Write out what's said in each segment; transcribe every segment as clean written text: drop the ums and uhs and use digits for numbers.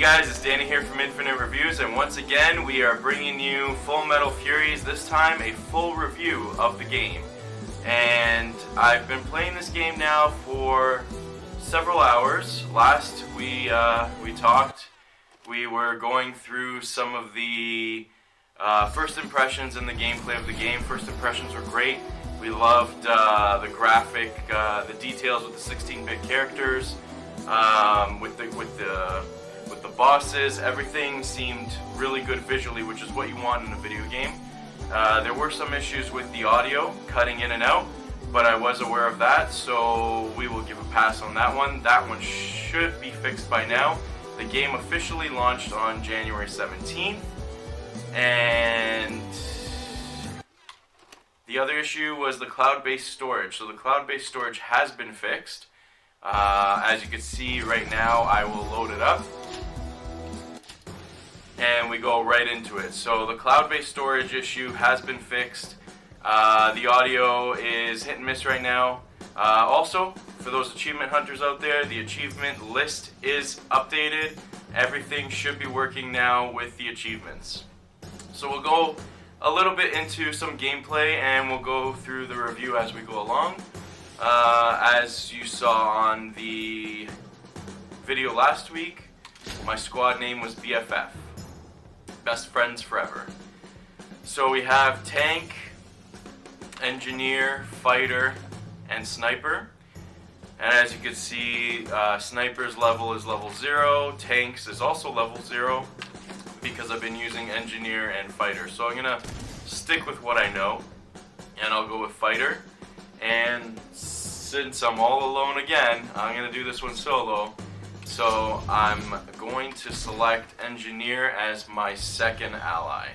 guys, it's Danny here from Infinite Reviews, and once again we are bringing you Full Metal Furies, this time a full review of the game. And I've been playing this game now for several hours. Last we talked, we were going through some of the first impressions in the gameplay of the game. First impressions were great. We loved the graphic, the details with the 16-bit characters, with the bosses. Everything seemed really good visually, which is what you want in a video game. There were some issues with the audio, cutting in and out, but I was aware of that, so we will give a pass on that one. That one should be fixed by now. The game officially launched on January 17th, and the other issue was the cloud-based storage. So the cloud-based storage has been fixed. As you can see right now, I will load it up and we go right into it. So the cloud-based storage issue has been fixed. The audio is hit and miss right now. Also, for those achievement hunters out there, the achievement list is updated. Everything should be working now with the achievements. So we'll go a little bit into some gameplay and we'll go through the review as we go along. As you saw on the video last week, my squad name was BFF, Best Friends Forever. So we have Tank, Engineer, Fighter, and Sniper. And as you can see, Sniper's level is level 0, Tank's is also level 0, because I've been using Engineer and Fighter. So I'm going to stick with what I know, and I'll go with Fighter. And since I'm all alone again, I'm going to do this one solo. So I'm going to select Engineer as my second ally.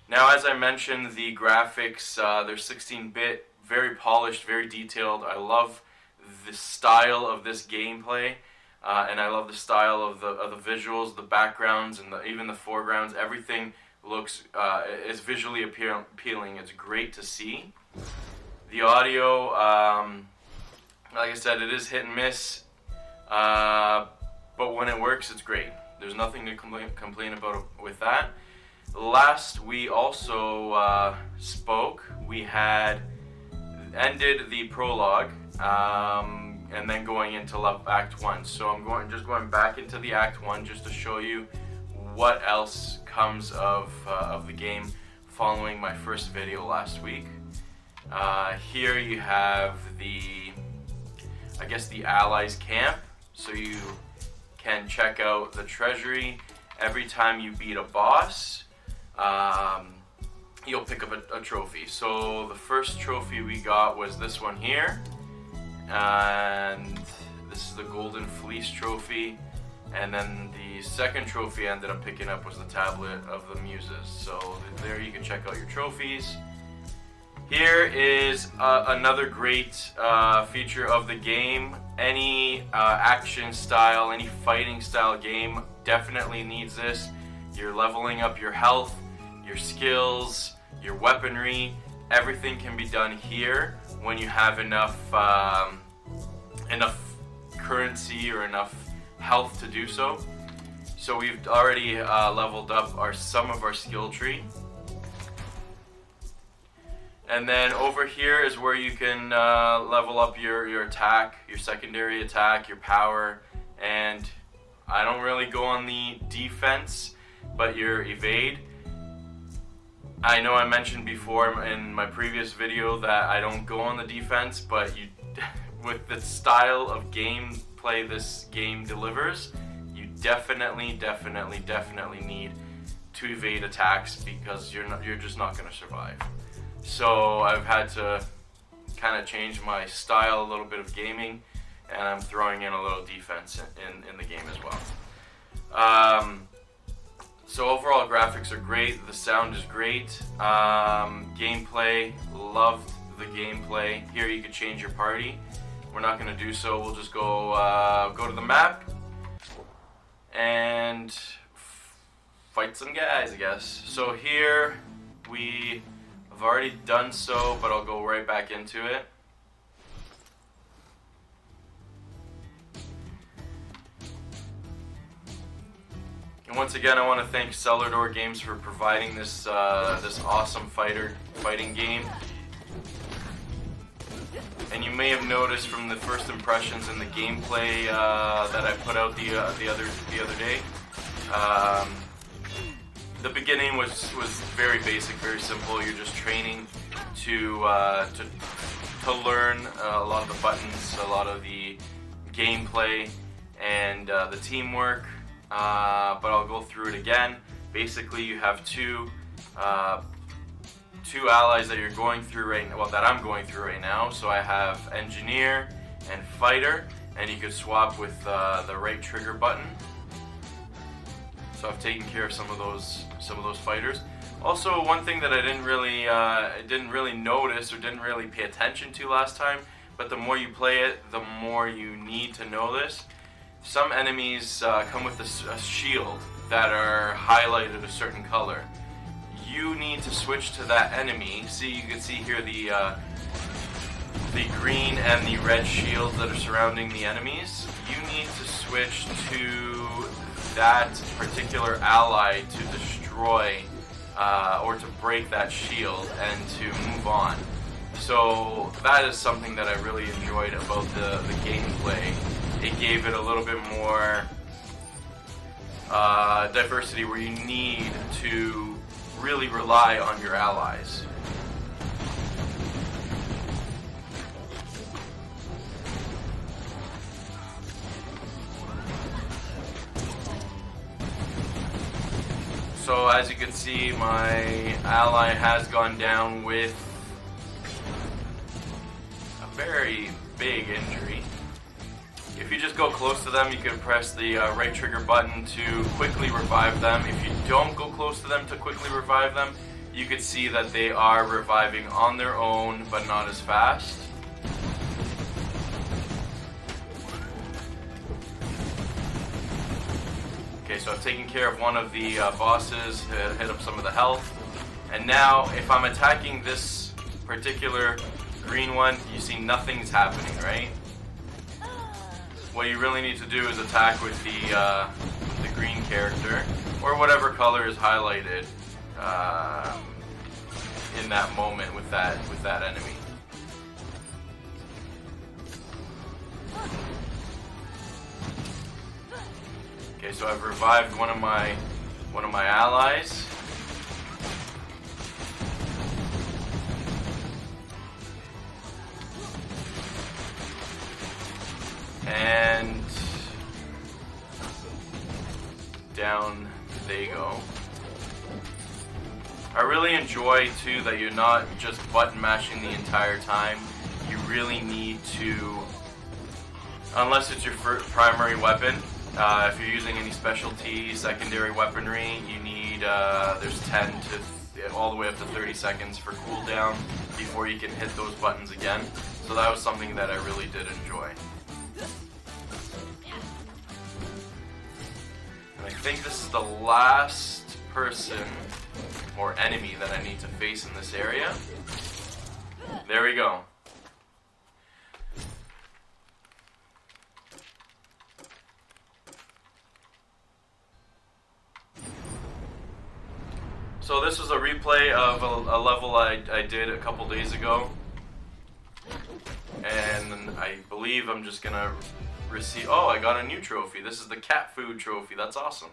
Now, as I mentioned, the graphics, they're 16-bit, very polished, very detailed. I love the style of this gameplay. And I love the style of the visuals, the backgrounds, and even the foregrounds. Everything looks is visually appealing. It's great to see. The audio, like I said, it is hit and miss, but when it works, it's great. There's nothing to complain about with that. Last we also spoke. We had ended the prologue. And then going into Act 1. So I'm just going back into the Act 1 just to show you what else comes of the game following my first video last week. Here you have I guess the Allies camp, so you can check out the treasury. Every time you beat a boss, you'll pick up a trophy. So the first trophy we got was this one here. And this is the Golden Fleece trophy, and then the second trophy I ended up picking up was the Tablet of the Muses. So there you can check out your trophies. Here is another great feature of the game. Any action style, any fighting style game definitely needs this. You're leveling up your health, your skills, your weaponry. Everything can be done here when you have enough currency or enough health to do so. So we've already leveled up some of our skill tree. And then over here is where you can level up your attack, your secondary attack, your power, and I don't really go on the defense, but your evade. I know I mentioned before in my previous video that I don't go on the defense, but with the style of gameplay this game delivers, you definitely need to evade attacks, because you're just not going to survive. So I've had to kind of change my style a little bit of gaming, and I'm throwing in a little defense in the game as well. So overall, graphics are great, the sound is great, gameplay, loved the gameplay. Here you can change your party. We're not going to do so, we'll just go to the map and fight some guys, I guess. So here we have already done so, but I'll go right back into it. And once again, I want to thank Cellar Door Games for providing this this awesome fighting game. And you may have noticed from the first impressions in the gameplay that I put out the other day. The beginning was very basic, very simple. You're just training to learn a lot of the buttons, a lot of the gameplay, and the teamwork. But I'll go through it again. Basically, you have two allies that you're going through right now. Well, that I'm going through right now. So I have engineer and fighter, and you could swap with the right trigger button. So I've taken care of some of those fighters. Also, one thing that I didn't really notice or didn't really pay attention to last time, but the more you play it, the more you need to know this. Some enemies come with a shield that are highlighted a certain color. You need to switch to that enemy. See, you can see here the green and the red shields that are surrounding the enemies. You need to switch to that particular ally to destroy or to break that shield and to move on. So that is something that I really enjoyed about the gameplay. It gave it a little bit more diversity where you need to really rely on your allies. So as you can see, my ally has gone down with a very big injury. If you just go close to them, you can press the right trigger button to quickly revive them. If you don't go close to them to quickly revive them, you can see that they are reviving on their own, but not as fast. Okay, so I've taken care of one of the bosses, hit up some of the health. And now, if I'm attacking this particular green one, you see nothing's happening, right? What you really need to do is attack with the green character, or whatever color is highlighted in that moment with that enemy. Okay, so I've revived one of my allies. And down they go. I really enjoy too that you're not just button mashing the entire time. You really need to, unless it's your primary weapon, if you're using any specialty secondary weaponry, you need there's 10 to all the way up to 30 seconds for cooldown before you can hit those buttons again. So that was something that I really did enjoy. I think this is the last person or enemy that I need to face in this area. There we go. So this was a replay of a level I did a couple days ago. And I believe I'm just gonna receive, oh, I got a new trophy. This is the cat food trophy. That's awesome.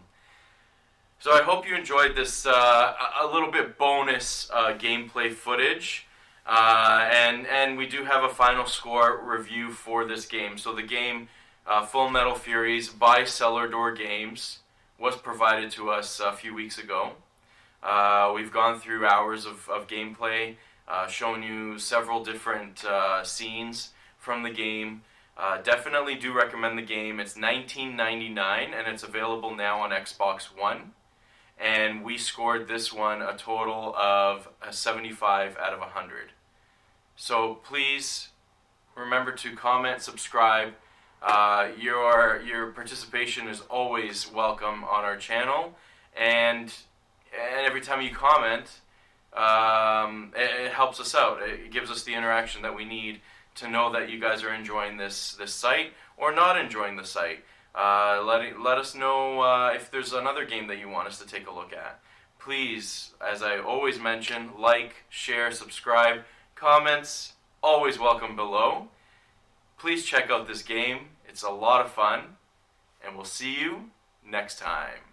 So I hope you enjoyed this a little bit bonus gameplay footage. And we do have a final score review for this game. So the game Full Metal Furies by Cellar Door Games was provided to us a few weeks ago. We've gone through hours of gameplay, shown you several different scenes from the game. Definitely do recommend the game. It's $19.99 and it's available now on Xbox One. And we scored this one a total of a 75 out of 100. So please remember to comment, subscribe. Your participation is always welcome on our channel. And every time you comment, it helps us out. It gives us the interaction that we need to know that you guys are enjoying this site or not enjoying the site. Let us know if there's another game that you want us to take a look at. Please, as I always mention, like, share, subscribe, comments, always welcome below. Please check out this game. It's a lot of fun, and we'll see you next time.